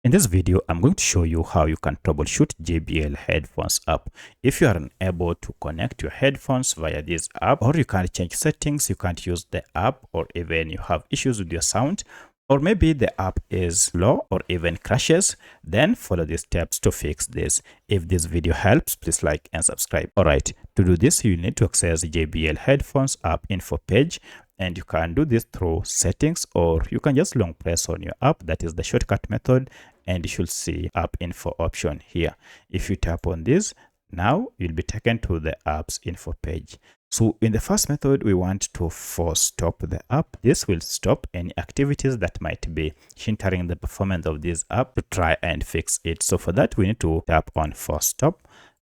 In this video, I'm going to show you how you can troubleshoot JBL Headphones app. If you are unable to connect your headphones via this app, or you can't change settings, you can't use the app, or even you have issues with your sound, or maybe the app is slow or even crashes, then follow these steps to fix this. If this video helps, please like and subscribe. Alright, to do this, you need to access JBL Headphones app info page. And you can do this through settings, or you can just long press on your app. That is the shortcut method, and you should see app info option here. If you tap on this, now you'll be taken to the app's info page. So in the first method, we want to force stop the app. This will stop any activities that might be hindering the performance of this app to try and fix it. So for that, we need to tap on force stop.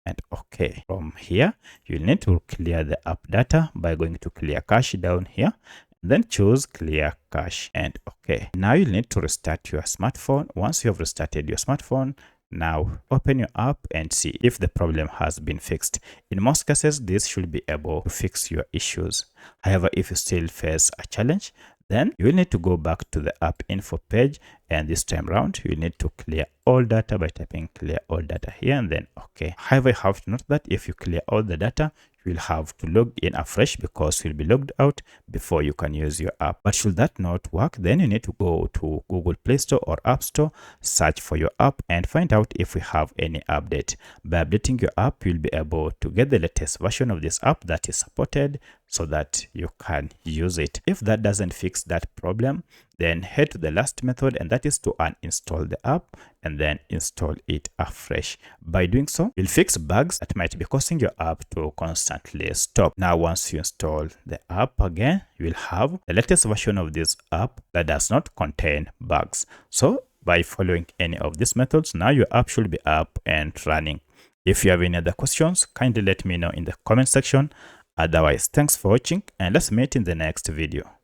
And okay, from here you'll need to clear the app data by going to clear cache down here, and then choose clear cache. And okay, now you'll need to restart your smartphone. Once you have restarted your smartphone, now open your app and see if the problem has been fixed. In most cases, this should be able to fix your issues. However, if you still face a challenge, then you will need to go back to the app info page, and this time around you will need to clear all data by typing clear all data here and then okay. However, you have to note that if you clear all the data, you will have to log in afresh because you'll be logged out before you can use your app. But should that not work, then you need to go to Google Play Store or App Store, search for your app and find out if we have any update. By updating your app, you'll be able to get the latest version of this app that is supported so that you can use it. If that doesn't fix that problem, then head to the last method, and that is to uninstall the app and then install it afresh. By doing so, you'll fix bugs that might be causing your app to constantly stop. Now, once you install the app again, you will have the latest version of this app that does not contain bugs. So by following any of these methods, now your app should be up and running. If you have any other questions, kindly let me know in the comment section. Otherwise, thanks for watching, and let's meet in the next video.